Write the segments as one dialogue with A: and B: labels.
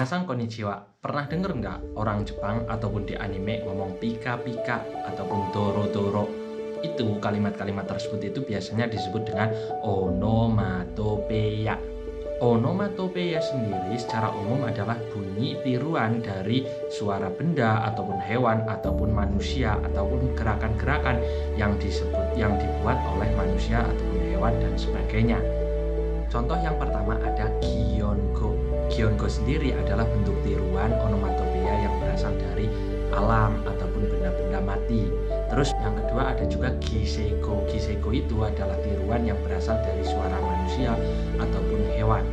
A: Minasan konnichiwa. Pernah denger nggak orang Jepang ataupun di anime ngomong pika-pika ataupun doro-doro? Itu kalimat-kalimat tersebut itu biasanya disebut dengan onomatopeia. Onomatopeia sendiri secara umum adalah bunyi tiruan dari suara benda ataupun hewan ataupun manusia ataupun gerakan-gerakan yang dibuat oleh manusia ataupun hewan dan sebagainya. Contoh yang pertama ada gyongo. Gyongo sendiri adalah bentuk tiruan onomatopeia yang berasal dari alam ataupun benda-benda mati. Terus yang kedua ada juga giseko. Giseko itu adalah tiruan yang berasal dari suara manusia ataupun hewan.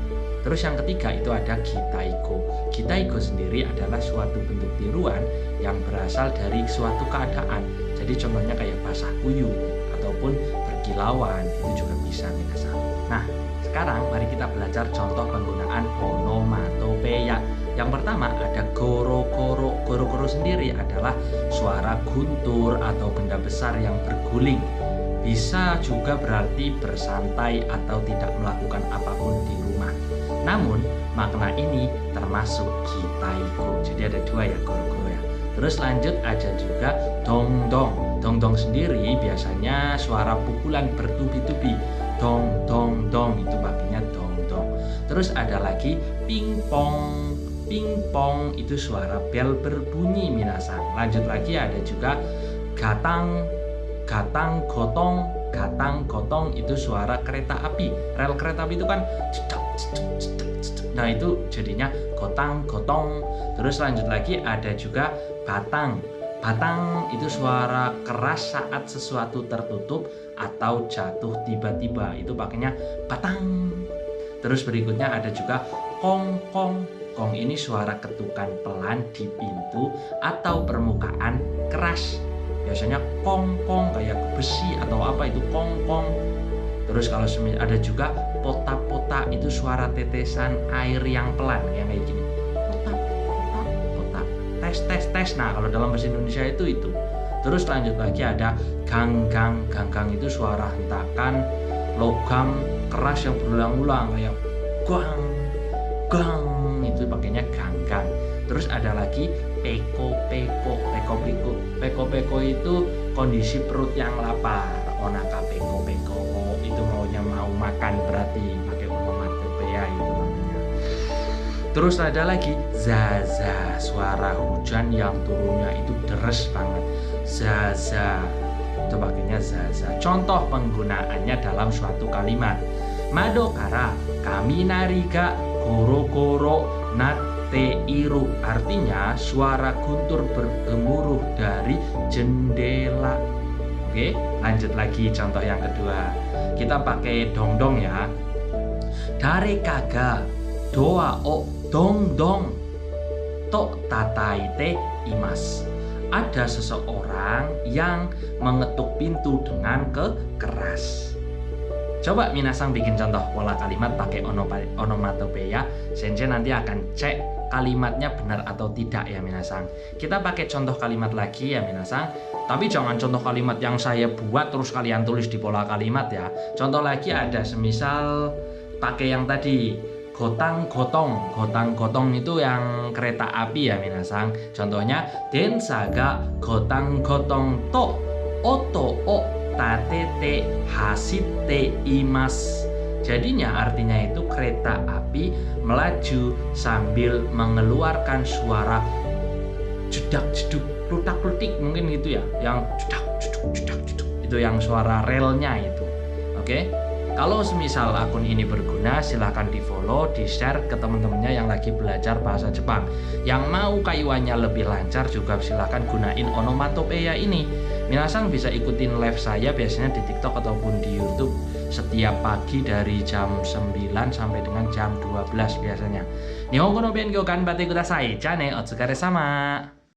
A: Terus yang ketiga itu ada gitaiko. Gitaiko sendiri adalah suatu bentuk tiruan yang berasal dari suatu keadaan. Jadi contohnya kayak basah kuyup ataupun berkilauan, itu juga bisa minasan. Nah, sekarang mari kita belajar contoh penggunaan onomatopeia. Yang pertama ada goro-goro. Goro-goro sendiri adalah suara guntur atau benda besar yang berguling. Bisa juga berarti bersantai atau tidak melakukan apapun di rumah. Namun makna ini termasuk gitaiko. Jadi ada dua ya, goro-goro ya. Terus lanjut ada juga dongdong. Dongdong sendiri biasanya suara pukulan bertubi-tubi. Dong dong dong, itu pakainya dong dong. Terus ada lagi pingpong. Pingpong itu suara bel berbunyi minasan. Lanjut lagi ada juga gatang. Gatang gotong. Gatang gotong itu suara kereta api. Rel kereta api itu kan cedak cedak cedak cedak. Nah itu jadinya gotang gotong. Terus lanjut lagi ada juga batang. Batang itu suara keras saat sesuatu tertutup atau jatuh tiba-tiba, itu pakainya batang. Terus berikutnya ada juga kong-kong. Kong ini suara ketukan pelan di pintu atau permukaan keras. Biasanya kong-kong kayak besi atau apa, itu kong-kong. Terus kalau ada juga pota-pota, itu suara tetesan air yang pelan yang kayak gini. Tes. Nah, kalau dalam bahasa Indonesia itu. Terus lanjut lagi ada ganggang. Ganggang itu suara hentakan logam keras yang berulang-ulang kayak gang, gang, itu pakainya ganggang. Terus ada lagi peko-peko. Peko-peko itu kondisi perut yang lapar. Onaka peko-peko. Itu maunya mau makan berarti pakai onomatopeia itu namanya. Terus ada lagi zaza, suara hujan yang turunnya itu deres banget. Zaza, itu pakainya zaza. Contoh penggunaannya dalam suatu kalimat. Madokara kaminari ga goro-goro natte iru. Artinya suara guntur bergemuruh dari jendela. Oke, lanjut lagi contoh yang kedua. Kita pakai dongdong ya. Dareka ga doa o dong-dong to tataite imas. Ada seseorang yang mengetuk pintu dengan keras. Coba minasan bikin contoh pola kalimat pakai onomatopeia. Sensei nanti akan cek kalimatnya benar atau tidak ya minasan. Kita pakai contoh kalimat lagi ya minasan. Tapi jangan contoh kalimat yang saya buat terus kalian tulis di pola kalimat ya. Contoh lagi ada semisal pakai yang tadi gotang gotong. Gotang gotong itu yang kereta api ya minasan. Contohnya densa ga gotang gotong to oto o tatete hasite imas. Jadinya artinya itu kereta api melaju sambil mengeluarkan suara jedak jeduk lutak lutik mungkin gitu ya. Yang jedak jeduk jedak jeduk itu yang suara relnya itu. Oke. Kalau semisal akun ini berguna, silahkan di-follow, di-share ke teman-temannya yang lagi belajar bahasa Jepang. Yang mau kayuannya lebih lancar juga silahkan gunain onomatopeia ini. Minasan bisa ikutin live saya biasanya di TikTok ataupun di YouTube setiap pagi dari jam 9 sampai dengan jam 12 biasanya. Nihongo no benkyou ganbatte kudasai. Ja ne, otsukare sama.